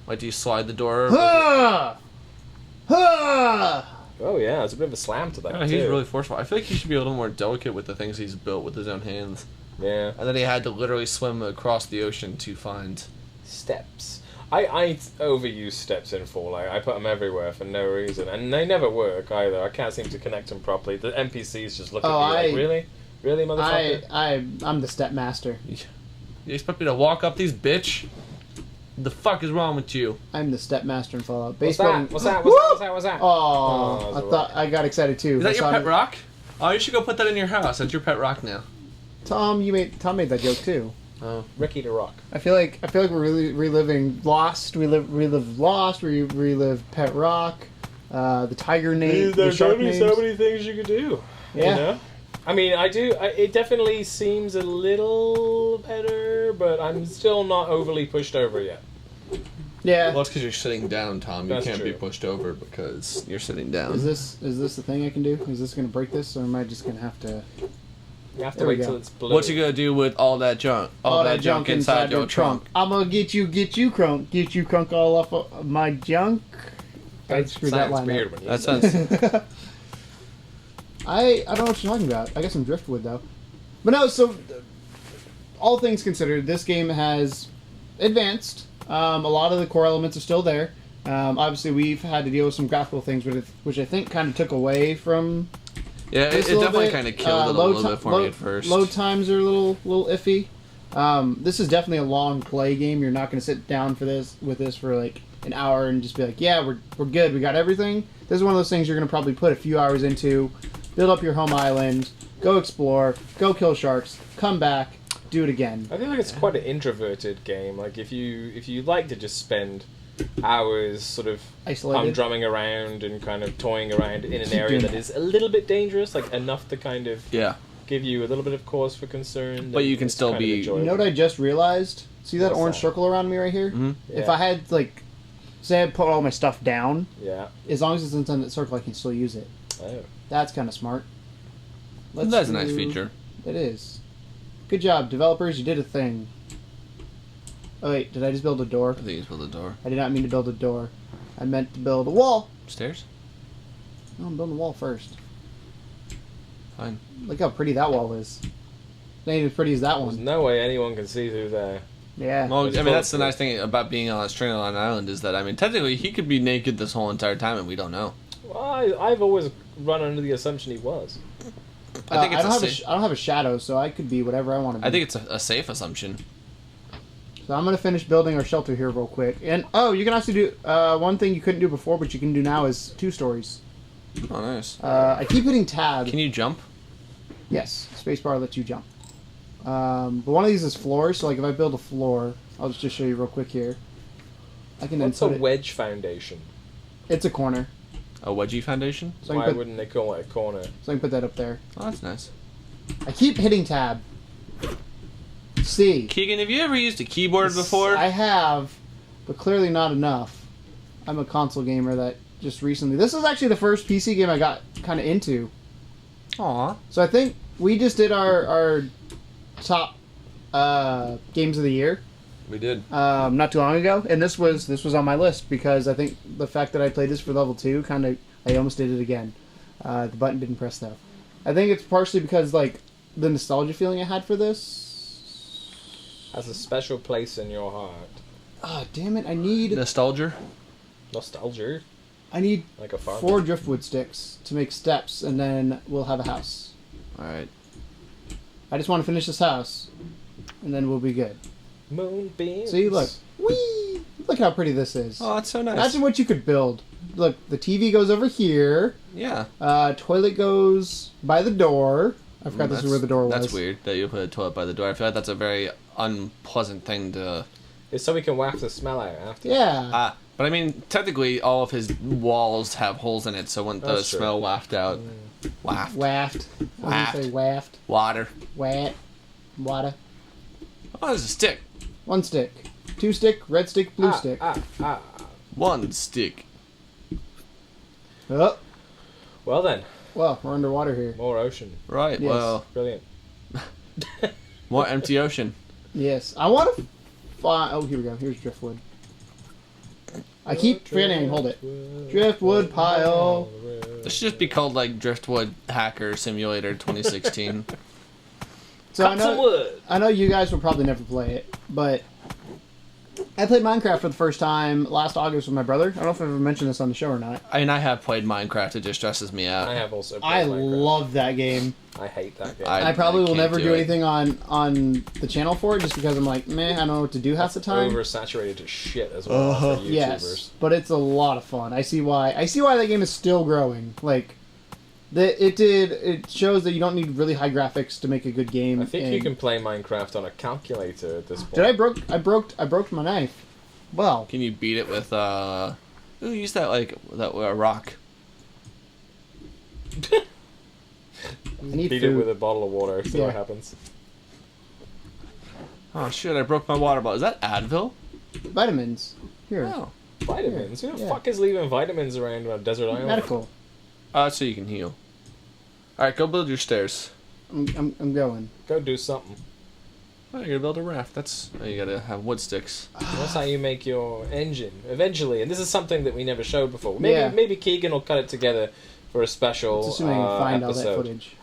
Like, do you slide the door? Ha! Ha! Oh yeah, it's a bit of a slam to that. Yeah, he's really forceful. I feel like he should be a little more delicate with the things he's built with his own hands. Yeah. And then he had to literally swim across the ocean to find steps. I overuse steps in Fallout. I put them everywhere for no reason, and they never work either. I can't seem to connect them properly. The NPCs just look at me like, really, motherfucker? I'm the step master. You expect me to walk up these, bitch? What the fuck is wrong with you? I'm the step master in Fallout. What's that? What's that? Oh, I thought I got excited too. Is that your pet rock? Oh, you should go put that in your house. That's your pet rock now. Tom made that joke too. Oh, Ricky the Rock. I feel like we're really reliving Lost. We relive Lost. We relive Pet Rock. The tiger name. There's so many things you could do. Yeah. You know? I mean, I do. It definitely seems a little better, but I'm still not overly pushed over yet. Yeah. Well, it's because you're sitting down, Tom. That's you can't true. be pushed over because you're sitting down. Is this the thing I can do? Is this gonna break this, or am I just gonna have to? You have to There we wait go. till it's blue. What you gonna do with all that junk? All that junk inside your trunk. I'm gonna get you crunk all off of my junk. I screwed that line weird up. when you That sounds. I don't know what you're talking about. I got some driftwood though. But no, so all things considered, this game has advanced. A lot of the core elements are still there. Obviously, we've had to deal with some graphical things, which I think kind of took away from. Yeah, it this a little definitely bit. kind of killed it a little bit for me at first. Load times are a little iffy. This is definitely a long play game. You're not going to sit down with this for like an hour and just be like, yeah, we're good. We got everything. This is one of those things you're going to probably put a few hours into, build up your home island, go explore, go kill sharks, come back, do it again. I feel like it's quite an introverted game. Like if you like to just spend hours sort of Isolated. drumming around and kind of toying around in an area that is a little bit dangerous, like enough to kind of give you a little bit of cause for concern. But you can still be. You know what I just realized? See that What's orange that? circle around me right here? Mhm. If Yeah. I had like, say I put all my stuff down, Yeah. as long as it's inside that circle, I can still use it. Oh. That's kind of smart. That's a nice feature. It is. Good job, developers. You did a thing. Oh wait, did I just build a door? I think you build a door. I did not mean to build a door. I meant to build a wall. Stairs? No, I'm building a wall first. Fine. Look how pretty that wall is. It ain't as pretty as that There's one. no way anyone can see through there. Yeah. Well, It's I mean, that's the full of nice thing about being on a string on an island is that, I mean, technically he could be naked this whole entire time and we don't know. Well, I've always run under the assumption he was. I think it's I don't have a shadow, so I could be whatever I want to be. I think it's a safe assumption. So I'm gonna finish building our shelter here real quick. And you can actually do one thing you couldn't do before, but you can do now is 2 stories. Oh, nice. I keep hitting tab. Can you jump? Yes, spacebar lets you jump. But one of these is floors, so like if I build a floor, I'll just show you real quick here. I can then What's a put it. wedge foundation? It's a corner, A wedgie foundation? so I Why can put, wouldn't they call it a corner? so I can put that up there. Oh, that's nice. I keep hitting tab. C. Keegan, have you ever used a keyboard before? I have, but clearly not enough. I'm a console gamer that just recently. This is actually the first PC game I got kind of into. Aw. So I think we just did our top games of the year We did. not too long ago, and this was on my list because I think the fact that I played this for level 2 kind of I almost did it again. The button didn't press though. I think it's partially because like the nostalgia feeling I had for this. Has a special place in your heart. Ah, damn it! I need Nostalgia? Nostalgia. Like a farm. 4 driftwood sticks to make steps, and then we'll have a house. Alright. I just want to finish this house, and then we'll be good. Moonbeams. See, look. Whee! Look how pretty this is. Oh, that's so nice. Imagine what you could build. Look, the TV goes over here. Yeah. Toilet goes by the door. I forgot this is where the door was. That's weird that you put a toilet by the door. I feel like that's a very unpleasant thing to... It's so we can waft the smell out after. Yeah. But I mean, technically, all of his walls have holes in it, so wouldn't the That's true. smell waft out? Waft. Waft. I was gonna say waft. Water. Wat. Water. Oh, there's a stick. 1 stick. 2 stick, red stick, blue stick. 1 stick. Oh. Well then, Well, we're underwater here. more ocean. Right, Yes. well, Brilliant. more empty ocean. Yes. I want to find... Oh, here we go. Here's driftwood. I keep forgetting. Hold it. Driftwood pile. This should just be called, like, Driftwood Hacker Simulator 2016. So I know you guys will probably never play it, but I played Minecraft for the first time last August with my brother. I don't know if I've ever mentioned this on the show or not. I mean, I have played Minecraft. It just stresses me out. I have also played I Minecraft. love that game. I hate that game. I probably will can't never do it. anything on the channel for it just because I'm like, meh, I don't know what to do half the time. Oversaturated to shit as well for YouTubers. Yes, but it's a lot of fun. I see why that game is still growing. Like, it shows that you don't need really high graphics to make a good game. I think and you can play Minecraft on a calculator at this point. Did I broke my knife. Well, Can you beat it with, use that, like, that rock? need Beat food. it with a bottle of water. See what happens. Oh shit! I broke my water bottle. Is that Advil? Vitamins. Here. Oh. Vitamins? Who the fuck is leaving vitamins around on a desert island? Medical. So you can heal. All right, go build your stairs. I'm going. Go do something. Oh, you're gonna build a raft. You gotta have wood sticks. That's how you make your engine eventually, and this is something that we never showed before. Maybe Keegan will cut it together for a special It's assuming I find episode. all that footage.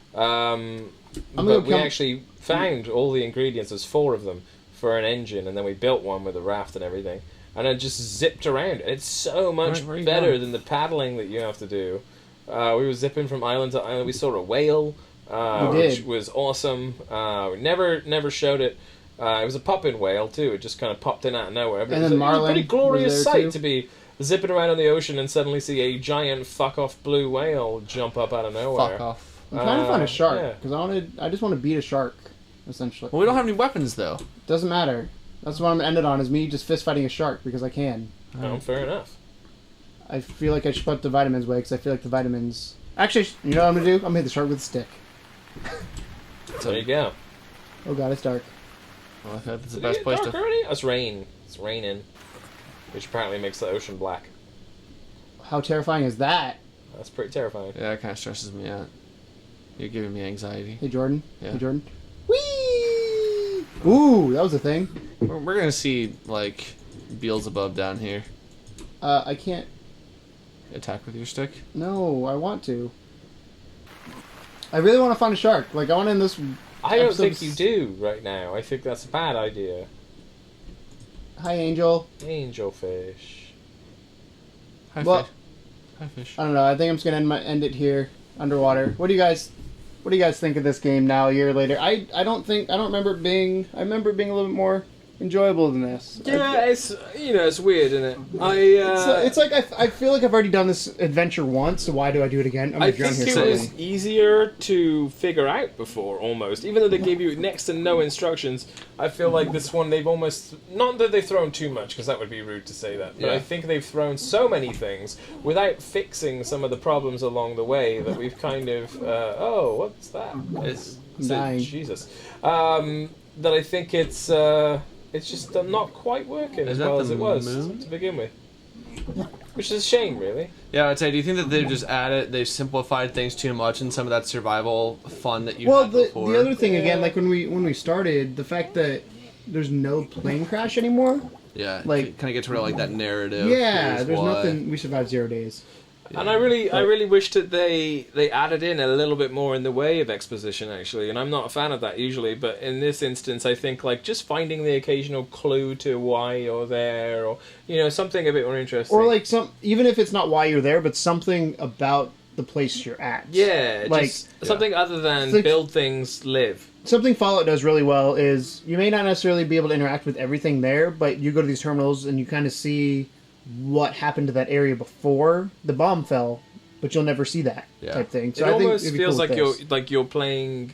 But we actually found all the ingredients. There's 4 of them for an engine, and then we built one with a raft and everything, and it just zipped around. It's so much better than the paddling that you have to do. We were zipping from island to island. We saw a whale. Which was awesome. We never showed it. It was a popping whale too. It just kind of popped in out of nowhere. But and it then was a pretty glorious sight to be zipping around on the ocean and suddenly see a giant fuck off blue whale jump up out of nowhere. Fuck off. I'm trying to find a shark because I just want to beat a shark, essentially. Well, we don't have any weapons though. Doesn't matter. That's what I'm gonna end it on is me just fist fighting a shark because I can. Oh, fair enough. I feel like I should put the vitamins away because I feel like the vitamins. Actually, you know what I'm gonna do? I'm gonna hit the shark with a stick. So there you go. Oh god, it's dark. Well, that's the best place to. It's rain. It's raining, which apparently makes the ocean black. How terrifying is that? That's pretty terrifying. Yeah, it kind of stresses me out. You're giving me anxiety. Hey Jordan. Yeah. Hey Jordan. Whee! Ooh, that was a thing. We're gonna see like Beelzebub down here. I can't. Attack with your stick. No, I want to. I really want to find a shark. Like, I want to end this. I don't think you do right now. I think that's a bad idea. Hi, Angel. Angelfish. Hi, Well, fish. Hi, fish. I don't know. I think I'm just gonna end it here, underwater. What do you guys think of this game now, a year later? I remember it being. I remember it being a little bit more enjoyable than this. Yeah, it's weird, isn't it? It's like I feel like I've already done this adventure once, so why do I do it again? I think it was easier to figure out before, almost. Even though they gave you next to no instructions, I feel like this one they've almost... Not that they've thrown too much, because that would be rude to say that, but I think they've thrown so many things without fixing some of the problems along the way that we've kind of... oh, what's that? It's Jesus. That I think it's just not quite working as well as it was to begin with. Which is a shame, really. Yeah, I'd say, do you think that they've simplified things too much in some of that survival fun that you had before? The other thing, again, like when we started, the fact that there's no plane crash anymore. Yeah, like kind of gets rid of like that narrative. Yeah, there's nothing. We survived 0 days. Yeah. And I really wish that they added in a little bit more in the way of exposition, actually. And I'm not a fan of that usually, but in this instance, I think like just finding the occasional clue to why you're there, or something a bit more interesting. Or like even if it's not why you're there, but something about the place you're at. Yeah, like something other than build things, live. Something Fallout does really well is you may not necessarily be able to interact with everything there, but you go to these terminals and you kind of see what happened to that area before the bomb fell, but you'll never see that type thing. So it almost feels like you're playing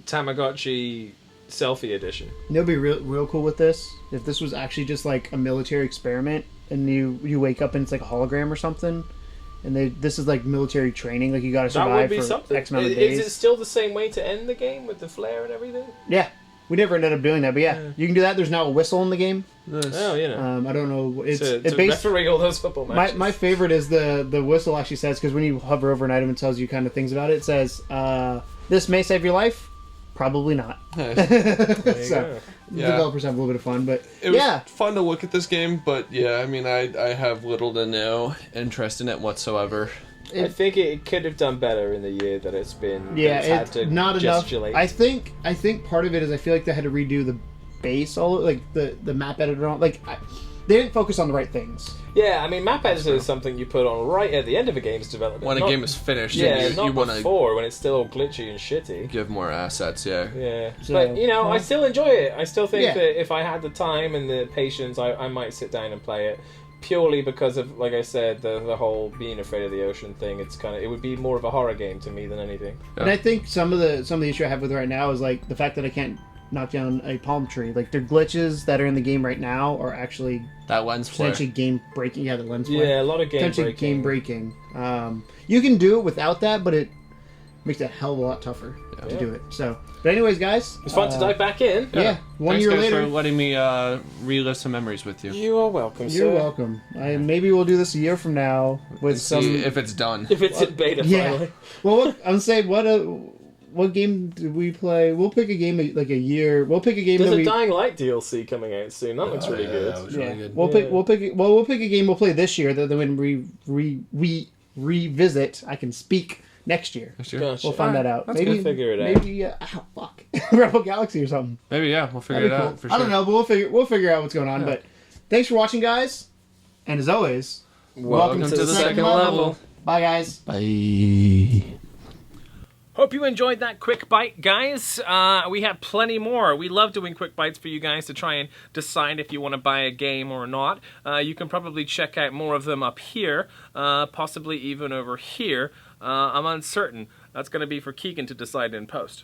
Tamagotchi Selfie Edition. It'll be real cool with this if this was actually just like a military experiment, and you wake up and it's like a hologram or something, and this is like military training, like you got to survive for X amount of days. Is it still the same way to end the game with the flare and everything? Yeah. We never ended up doing that, but you can do that. There's now a whistle in the game. Nice. Oh, I don't know. It's referee all those football matches. My favorite is the whistle actually says, because when you hover over an item, it tells you kind of things about it. It says, "This may save your life." Probably not. Nice. So developers have a little bit of fun, but it was fun to look at this game. But I mean, I have little to no interest in it whatsoever. I think it could have done better in the year that it's been. Yeah, it's not enough. I think part of it is I feel like they had to redo the base, the map editor on. They didn't focus on the right things. Yeah, I mean, map editor is something you put on right at the end of a game's development. When a game is finished, you want before when it's still all glitchy and shitty. Give more assets, yeah. So, but I still enjoy it. I still think that if I had the time and the patience, I might sit down and play it. Purely because of, like I said, the whole being afraid of the ocean thing. It would be more of a horror game to me than anything. Yeah. And I think some of the issue I have with it right now is like the fact that I can't knock down a palm tree. Like the glitches that are in the game right now are actually that lens flare. Potentially game breaking. Yeah, the lens flare. Yeah, a lot of game breaking. You can do it without that, but makes it a hell of a lot tougher to do it. So, but anyways, guys, it's fun to dive back in. Yeah, one Thanks, year guys, later, for letting me relive some memories with you. You are welcome. You're welcome. Maybe we'll do this a year from now with some. See if it's done. If it's in beta finally. Well, I'm saying what game did we play? We'll pick a game like a year. We'll pick a game. There's a Dying Light DLC coming out soon. That looks really good. That was really good. We'll pick a game we'll play this year that then we revisit. I can speak next year. Gotcha. We'll find that out. Maybe we'll figure it out. Maybe fuck Rebel Galaxy or something. Maybe we'll figure it out. For sure. I don't know, but we'll figure out what's going on. But thanks for watching, guys, and as always, welcome to the second level. Bye, guys. Bye. Hope you enjoyed that quick bite, guys. We have plenty more. We love doing quick bites for you guys to try and decide if you want to buy a game or not. You can probably check out more of them up here, possibly even over here. I'm uncertain. That's going to be for Keegan to decide in post.